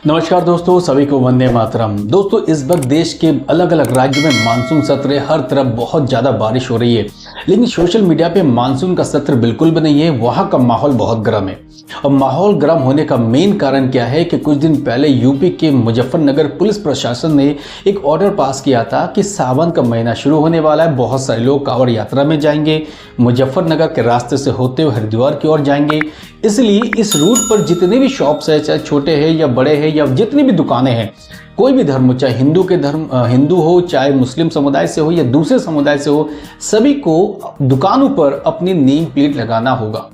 नमस्कार दोस्तों, सभी को वंदे मातरम। दोस्तों, इस वक्त देश के अलग अलग राज्यों में मानसून सत्र है। हर तरफ बहुत ज़्यादा बारिश हो रही है, लेकिन सोशल मीडिया पे मानसून का सत्र बिल्कुल भी नहीं है। वहाँ का माहौल बहुत गर्म है। और माहौल गर्म होने का मेन कारण क्या है कि कुछ दिन पहले यूपी के मुजफ्फरनगर पुलिस प्रशासन ने एक ऑर्डर पास किया था कि सावन का महीना शुरू होने वाला है। बहुत सारे लोग कांवड़ यात्रा में जाएंगे, मुजफ्फरनगर के रास्ते से होते हुए हरिद्वार की ओर जाएंगे। इसलिए इस रूट पर जितने भी शॉप्स है, चाहे छोटे हैं या बड़े हैं, या जितनी भी दुकानें हैं, कोई भी धर्म हो, चाहे हिंदू हो, चाहे मुस्लिम समुदाय से हो या दूसरे समुदाय से हो, सभी को दुकानों पर अपनी नेम प्लेट लगाना होगा।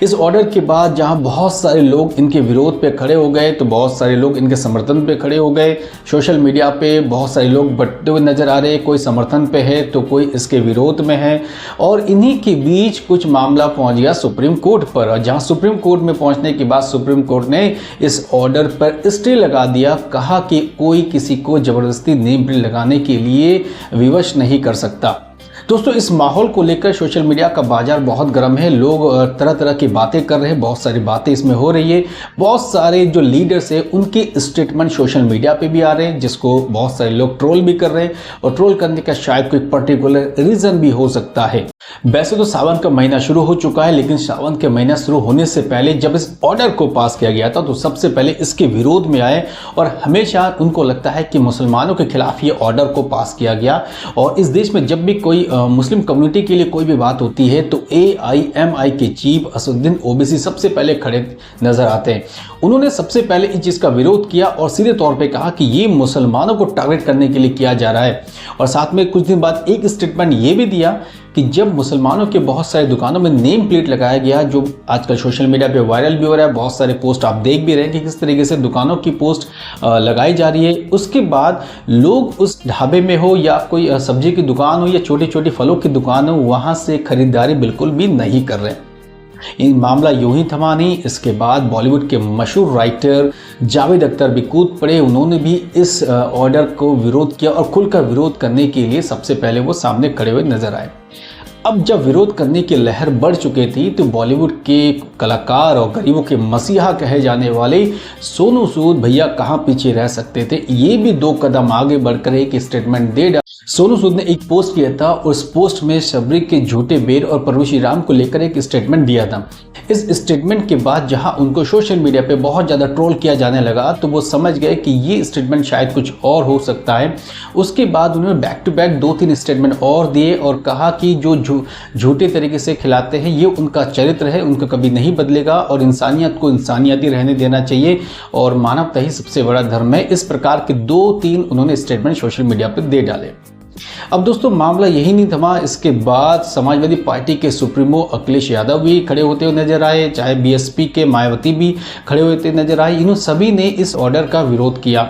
इस ऑर्डर के बाद जहां बहुत सारे लोग इनके विरोध पे खड़े हो गए, तो बहुत सारे लोग इनके समर्थन पे खड़े हो गए। सोशल मीडिया पे बहुत सारे लोग बंटते हुए नजर आ रहे हैं, कोई समर्थन पे है तो कोई इसके विरोध में है। और इन्हीं के बीच कुछ मामला पहुंच गया सुप्रीम कोर्ट पर, और जहां सुप्रीम कोर्ट में पहुंचने के बाद सुप्रीम कोर्ट ने इस ऑर्डर पर स्टे लगा दिया। कहा कि कोई किसी को जबरदस्ती नेम प्लेट लगाने के लिए विवश नहीं कर सकता। दोस्तों, इस माहौल को लेकर सोशल मीडिया का बाजार बहुत गर्म है। लोग तरह तरह की बातें कर रहे हैं, बहुत सारी बातें इसमें हो रही है। बहुत सारे जो लीडर्स हैं उनके स्टेटमेंट सोशल मीडिया पे भी आ रहे हैं, जिसको बहुत सारे लोग ट्रोल भी कर रहे हैं। और ट्रोल करने का शायद कोई पर्टिकुलर रीजन भी हो सकता है। वैसे तो सावन का महीना शुरू हो चुका है, लेकिन सावन के महीना शुरू होने से पहले जब इस ऑर्डर को पास किया गया था तो सबसे पहले इसके विरोध में आए। और हमेशा उनको लगता है कि मुसलमानों के खिलाफ ये ऑर्डर को पास किया गया। और इस देश में जब भी कोई मुस्लिम कम्युनिटी के लिए कोई भी बात होती है तो AIMI के चीफ असदुद्दीन ओवैसी सबसे पहले खड़े नजर आते हैं। उन्होंने सबसे पहले इस चीज़ का विरोध किया और सीधे तौर पे कहा कि ये मुसलमानों को टारगेट करने के लिए किया जा रहा है। और साथ में कुछ दिन बाद एक स्टेटमेंट ये भी दिया कि जब मुसलमानों के बहुत सारी दुकानों में नेम प्लेट लगाया गया, जो आजकल सोशल मीडिया पे वायरल भी हो रहा है, बहुत सारे पोस्ट आप देख भी रहे हैं कि किस तरीके से दुकानों की पोस्ट लगाई जा रही है। उसके बाद लोग उस ढाबे में हो या कोई सब्जी की दुकान हो या छोटी छोटी फलों की दुकान हो, वहाँ से खरीदारी बिल्कुल भी नहीं कर रहे। ये मामला यूं ही थमा नहीं। इसके बाद बॉलीवुड के मशहूर राइटर जावेद अख्तर भी कूद पड़े। उन्होंने भी इस ऑर्डर को विरोध किया और खुलकर विरोध करने के लिए सबसे पहले वो सामने खड़े हुए नजर आए। अब जब विरोध करने की लहर बढ़ चुकी थी तो बॉलीवुड के कलाकार और गरीबों के मसीहा कहे जाने वाले सोनू सूद भैया कहाँ पीछे रह सकते थे। ये भी 2 कदम आगे बढ़कर एक स्टेटमेंट दे डाला। सोनू सूद ने एक पोस्ट किया था, उस पोस्ट में शबरी के झूठे बेर और प्रभु श्री राम को लेकर एक स्टेटमेंट दिया था। इस स्टेटमेंट के बाद जहां उनको सोशल मीडिया पे बहुत ज़्यादा ट्रोल किया जाने लगा, तो वो समझ गए कि ये स्टेटमेंट शायद कुछ और हो सकता है। उसके बाद उन्होंने बैक टू बैक 2-3 स्टेटमेंट और दिए और कहा कि जो झूठे तरीके से खिलाते हैं ये उनका चरित्र है, उनका कभी नहीं बदलेगा और इंसानियत को इंसानियत ही रहने देना चाहिए और मानवता ही सबसे बड़ा धर्म है। इस प्रकार के 2-3 उन्होंने स्टेटमेंट सोशल मीडिया पर दे डाले। अब दोस्तों, मामला यही नहीं थमा। इसके बाद समाजवादी पार्टी के सुप्रीमो अखिलेश यादव भी खड़े होते हुए नजर आए, चाहे BSP के मायावती भी खड़े होते नजर आए। इन सभी ने इस ऑर्डर का विरोध किया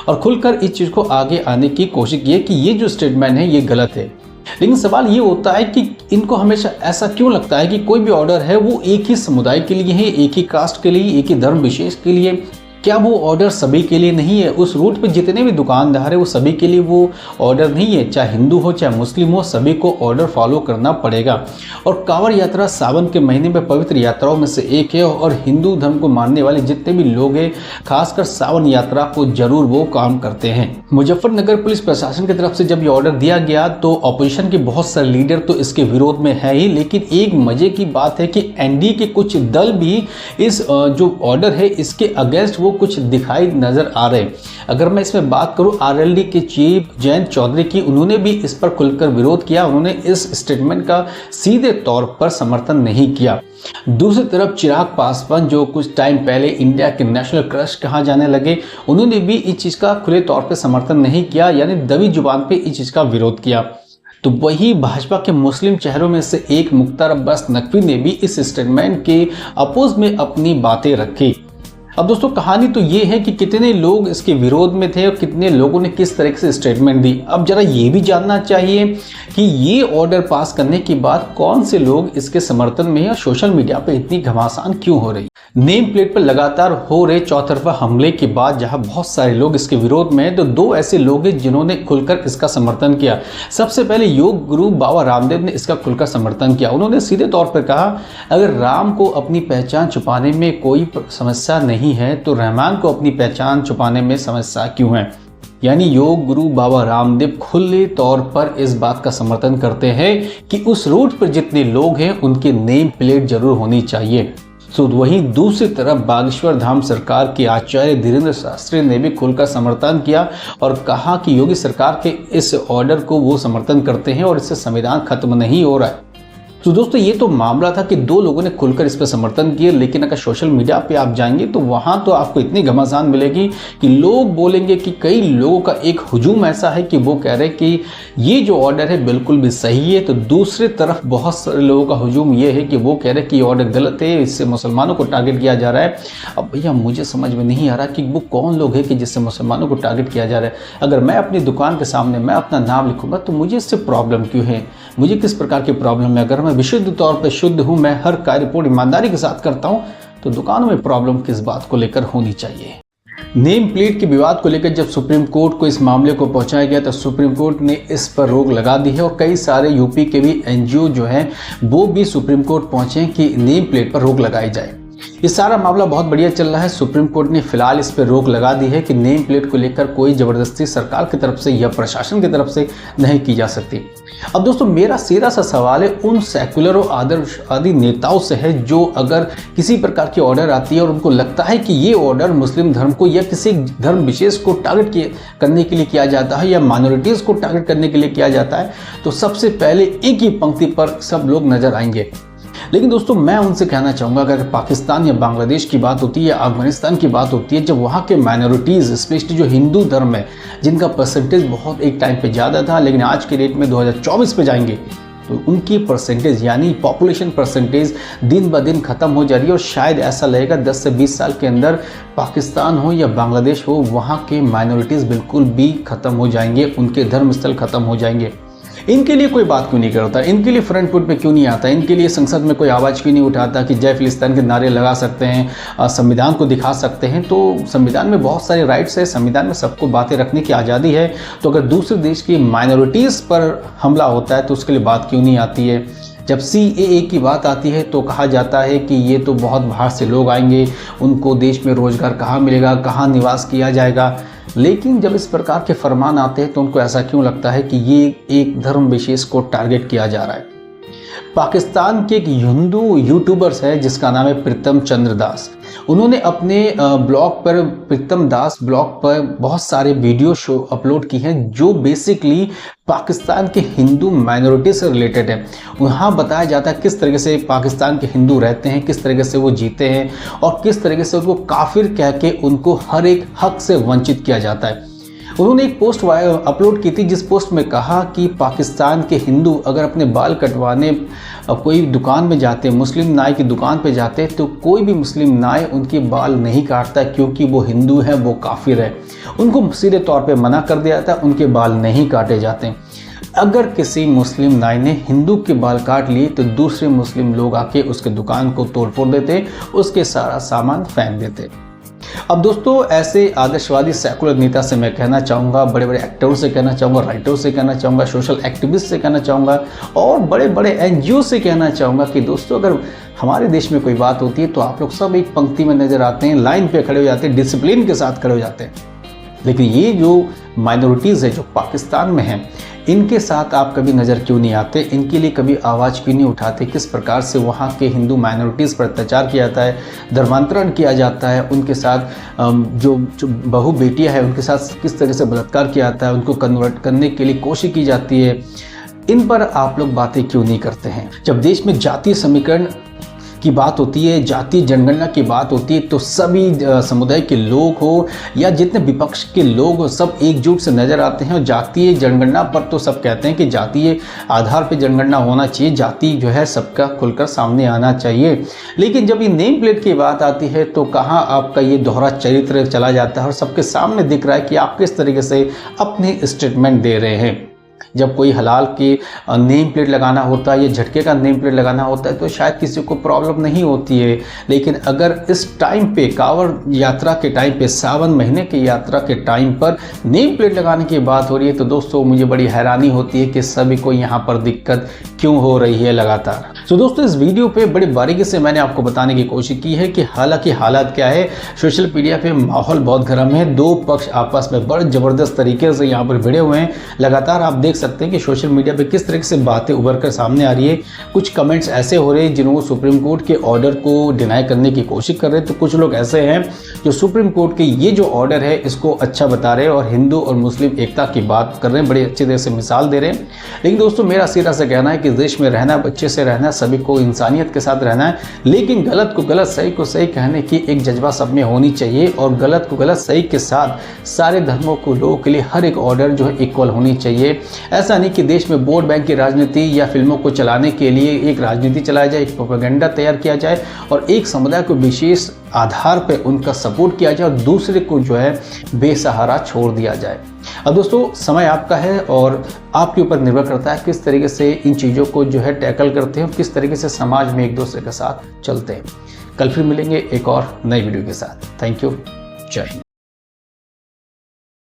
और खुलकर इस चीज को आगे आने की कोशिश की कि ये जो स्टेटमेंट है ये गलत है। लेकिन सवाल ये होता है कि इनको हमेशा ऐसा क्यों लगता है कि कोई भी ऑर्डर है वो एक ही समुदाय के लिए है, एक ही कास्ट के लिए, एक ही धर्म विशेष के लिए। क्या वो ऑर्डर सभी के लिए नहीं है? उस रूट पे जितने भी दुकानदार है वो सभी के लिए वो ऑर्डर नहीं है। चाहे हिंदू हो चाहे मुस्लिम हो, सभी को ऑर्डर फॉलो करना पड़ेगा। और कांवड़ यात्रा सावन के महीने में पवित्र यात्राओं में से एक है और हिंदू धर्म को मानने वाले जितने भी लोग हैं, खासकर सावन यात्रा को जरूर वो काम करते हैं। मुजफ्फरनगर पुलिस प्रशासन की तरफ से जब ये ऑर्डर दिया गया तो ऑपोजिशन के बहुत सारे लीडर तो इसके विरोध में है ही, लेकिन एक मजे की बात है कि NDA के कुछ दल भी इस जो ऑर्डर है इसके अगेंस्ट कुछ दिखाई नजर आ रहे हैं। अगर मैं इसमें बात करूं RLD के चीफ जयंत चौधरी की, उन्होंने भी इस पर खुलकर विरोध किया। उन्होंने इस स्टेटमेंट का सीधे तौर पर समर्थन नहीं किया। दूसरी तरफ चिराग पासवान, जो कुछ टाइम पहले इंडिया के नेशनल क्रश कहा जाने लगे, उन्होंने भी इस चीज का खुले तौर पर समर्थन नहीं किया, यानी दबी जुबान पे इस चीज का विरोध किया। तो वही भाजपा के मुस्लिम चेहरों में से एक मुख्तार अब्बास नकवी ने भी इस स्टेटमेंट के अपोज में अपनी बातें रखी। अब दोस्तों, कहानी तो ये है कि कितने लोग इसके विरोध में थे और कितने लोगों ने किस तरीके से स्टेटमेंट दी। अब जरा ये भी जानना चाहिए कि ये ऑर्डर पास करने के बाद कौन से लोग इसके समर्थन में हैं और सोशल मीडिया पे इतनी घमासान क्यों हो रही। नेम प्लेट पर लगातार हो रहे चौतरफा हमले के बाद जहां बहुत सारे लोग इसके विरोध में हैं, तो 2 ऐसे लोग हैं जिन्होंने खुलकर इसका समर्थन किया। सबसे पहले योग गुरु बाबा रामदेव ने इसका खुलकर समर्थन किया। उन्होंने सीधे तौर पर कहा, अगर राम को अपनी पहचान छुपाने में कोई समस्या नहीं नहीं है तो रहमान को अपनी पहचान छुपाने में समस्या क्यों है? यानी योग गुरु बाबा रामदेव खुले तौर पर इस बात का समर्थन करते हैं कि उस रूट पर जितने लोग हैं उनके नेम प्लेट जरूर होनी चाहिए। तो वहीं दूसरी तरफ बागेश्वर धाम सरकार के आचार्य धीरेन्द्र शास्त्री ने भी खुलकर समर्थन किया और कहा कि योगी सरकार के इस ऑर्डर को वो समर्थन करते हैं और इससे संविधान खत्म नहीं हो रहा है। तो दोस्तों ये तो मामला था कि दो लोगों ने खुलकर इस पर समर्थन किया, लेकिन अगर सोशल मीडिया पे आप जाएंगे तो वहां तो आपको इतनी घमासान मिलेगी कि लोग बोलेंगे कि कई लोगों का एक हुजूम ऐसा है कि वो कह रहे हैं कि ये जो ऑर्डर है बिल्कुल भी सही है, तो दूसरी तरफ बहुत सारे लोगों का हुजूम ये है कि वो कह रहे हैं कि ये ऑर्डर गलत है, इससे मुसलमानों को टारगेट किया जा रहा है। अब भैया मुझे समझ में नहीं आ रहा कि वो कौन लोग हैं कि जिससे मुसलमानों को टारगेट किया जा रहा है। अगर मैं अपनी दुकान के सामने मैं अपना नाम लिखूंगा तो मुझे इससे प्रॉब्लम क्यों है? मुझे किस प्रकार की प्रॉब्लम है? अगर मैं विशुद्ध तौर पर शुद्ध हूं, मैं हर कार्य पूरी ईमानदारी के साथ करता हूं, तो दुकानों में प्रॉब्लम किस बात को लेकर होनी चाहिए? नेम प्लेट के विवाद को लेकर जब सुप्रीम कोर्ट को इस मामले को पहुंचाया गया तो सुप्रीम कोर्ट ने इस पर रोक लगा दी है और कई सारे यूपी के भी एनजीओ जो हैं वो भी सुप्रीम कोर्ट पहुंचे कि नेम प्लेट पर रोक लगाई जाए। ये सारा मामला बहुत बढ़िया चल रहा है। सुप्रीम कोर्ट ने फिलहाल इस पर रोक लगा दी है कि नेम प्लेट को लेकर कोई जबरदस्ती सरकार की तरफ से या प्रशासन की तरफ से नहीं की जा सकती। अब दोस्तों मेरा सीधा सा सवाल है उन सेक्युलर और आदर्शवादी नेताओं से है जो अगर किसी प्रकार की ऑर्डर आती है और उनको लगता है कि ये ऑर्डर मुस्लिम धर्म को या किसी धर्म विशेष को टारगेट करने के लिए किया जाता है या माइनॉरिटीज़ को टारगेट करने के लिए किया जाता है, तो सबसे पहले एक ही पंक्ति पर सब लोग नजर आएंगे। लेकिन दोस्तों मैं उनसे कहना चाहूँगा अगर पाकिस्तान या बांग्लादेश की बात होती है या अफगानिस्तान की बात होती है, जब वहाँ के माइनॉरिटीज़ स्पेशली जो हिंदू धर्म है जिनका परसेंटेज बहुत एक टाइम पे ज़्यादा था, लेकिन आज के डेट में 2024 पे जाएंगे तो उनकी परसेंटेज यानी पॉपुलेशन परसेंटेज दिन ब दिन ख़त्म हो जा रही है। और शायद ऐसा लगेगा 10 से 20 साल के अंदर पाकिस्तान हो या बांग्लादेश हो, वहाँ के माइनॉरिटीज़ बिल्कुल भी ख़त्म हो जाएंगे, उनके धर्म स्थल ख़त्म हो जाएंगे। इनके लिए कोई बात क्यों नहीं करता? इनके लिए फ्रंट फुट पे क्यों नहीं आता? इनके लिए संसद में कोई आवाज़ क्यों नहीं उठाता कि जय फिलिस्तीन के नारे लगा सकते हैं, संविधान को दिखा सकते हैं? तो संविधान में बहुत सारे राइट्स है, संविधान में सबको बातें रखने की आज़ादी है, तो अगर दूसरे देश की माइनॉरिटीज़ पर हमला होता है तो उसके लिए बात क्यों नहीं आती है? जब CAA की बात आती है तो कहा जाता है कि ये तो बहुत बाहर से लोग आएंगे, उनको देश में रोज़गार कहाँ मिलेगा, कहाँ निवास किया जाएगा। लेकिन जब इस प्रकार के फरमान आते हैं तो उनको ऐसा क्यों लगता है कि ये एक धर्म विशेष को टारगेट किया जा रहा है? पाकिस्तान के एक हिंदू यूट्यूबर्स है जिसका नाम है प्रीतम चंद्र दास। उन्होंने अपने ब्लॉग पर, प्रीतम दास ब्लॉग पर बहुत सारे वीडियो शो अपलोड की हैं जो बेसिकली पाकिस्तान के हिंदू माइनॉरिटी से रिलेटेड है। वहाँ बताया जाता है किस तरीके से पाकिस्तान के हिंदू रहते हैं, किस तरीके से वो जीते हैं और किस तरीके से उनको काफिर कह के उनको हर एक हक से वंचित किया जाता है। उन्होंने एक पोस्ट अपलोड की थी जिस पोस्ट में कहा कि पाकिस्तान के हिंदू अगर अपने बाल कटवाने कोई दुकान में जाते, मुस्लिम नाई की दुकान पे जाते, तो कोई भी मुस्लिम नाई उनके बाल नहीं काटता क्योंकि वो हिंदू है, वो काफिर है। उनको सीधे तौर पे मना कर दिया जाता है, उनके बाल नहीं काटे जाते। अगर किसी मुस्लिम नाई ने हिंदू के बाल काट लिए तो दूसरे मुस्लिम लोग आके उसके दुकान को तोड़ फोड़ देते, उसके सारा सामान फेंक देते। अब दोस्तों ऐसे आदर्शवादी सेकुलर नेता से मैं कहना चाहूँगा, बड़े बड़े एक्टरों से कहना चाहूँगा, राइटरों से कहना चाहूँगा, सोशल एक्टिविस्ट से कहना चाहूँगा और बड़े बड़े NGO से कहना चाहूँगा कि दोस्तों अगर हमारे देश में कोई बात होती है तो आप लोग सब एक पंक्ति में नजर आते हैं, लाइन पे खड़े हो जाते हैं, डिसिप्लिन के साथ खड़े हो जाते हैं। लेकिन ये जो माइनॉरिटीज़ है जो पाकिस्तान में हैं, इनके साथ आप कभी नज़र क्यों नहीं आते? इनके लिए कभी आवाज़ क्यों नहीं उठाते? किस प्रकार से वहाँ के हिंदू माइनॉरिटीज़ पर अत्याचार किया जाता है, धर्मांतरण किया जाता है, उनके साथ जो बहू बेटियाँ हैं उनके साथ किस तरह से बलात्कार किया जाता है, उनको कन्वर्ट करने के लिए कोशिश की जाती है, इन पर आप लोग बातें क्यों नहीं करते हैं? जब देश में जातीय समीकरण की बात होती है, जातीय जनगणना की बात होती है, तो सभी समुदाय के लोग हो या जितने विपक्ष के लोग हो सब एकजुट से नजर आते हैं। और जातीय जनगणना पर तो सब कहते हैं कि जातीय आधार पर जनगणना होना चाहिए, जाति जो है सबका खुलकर सामने आना चाहिए। लेकिन जब ये नेम प्लेट की बात आती है तो कहाँ आपका ये दोहरा चरित्र चला जाता है और सबके सामने दिख रहा है कि आप किस तरीके से अपने स्टेटमेंट दे रहे हैं। जब कोई हलाल की नेम प्लेट लगाना होता है या झटके का नेम प्लेट लगाना होता है तो शायद किसी को प्रॉब्लम नहीं होती है, लेकिन अगर इस टाइम पे कांवड़ यात्रा के टाइम पे, सावन महीने की यात्रा के टाइम पर नेम प्लेट लगाने की बात हो रही है तो दोस्तों मुझे बड़ी हैरानी होती है कि सभी को यहाँ पर दिक्कत क्यों हो रही है लगातार। तो दोस्तों इस वीडियो पे बड़ी बारीकी से मैंने आपको बताने की कोशिश की है कि हालांकि हालात क्या है, सोशल मीडिया पे माहौल बहुत गर्म है, दो पक्ष आपस में बड़े ज़बरदस्त तरीके से यहाँ पर भिड़े हुए हैं। लगातार आप देख सकते हैं कि सोशल मीडिया पे किस तरीके से बातें उभर कर सामने आ रही है। कुछ कमेंट्स ऐसे हो रहे हैं जिन्होंने सुप्रीम कोर्ट के ऑर्डर को डिनाई करने की कोशिश कर रहे हैं, तो कुछ लोग ऐसे हैं जो सुप्रीम कोर्ट के ये जो ऑर्डर है इसको अच्छा बता रहे हैं और हिंदू और मुस्लिम एकता की बात कर रहे हैं, बड़ी अच्छी तरह से मिसाल दे रहे हैं। लेकिन दोस्तों मेरा सीधा से कहना है कि देश में रहना, बच्चे से रहना, सभी को इंसानियत के साथ रहना है, लेकिन गलत को गलत, सही को सही कहने की एक जज्बा सब में होनी चाहिए और गलत को गलत, सही के साथ सारे धर्मों को लोगों के लिए हर एक ऑर्डर जो है इक्वल होनी चाहिए। ऐसा नहीं कि देश में वोट बैंक की राजनीति या फिल्मों को चलाने के लिए एक राजनीति चलाया जाए, एक प्रोपेगेंडा तैयार किया जाए और एक समुदाय को विशेष आधार पर उनका सपोर्ट किया जाए और दूसरे को जो है बेसहारा छोड़ दिया जाए। अब दोस्तों समय आपका है और आपके ऊपर निर्भर करता है किस तरीके से इन चीज़ों को जो है टैकल करते हैं और किस तरीके से समाज में एक दूसरे के साथ चलते हैं। कल फिर मिलेंगे एक और नई वीडियो के साथ। Thank you. जय हिंद।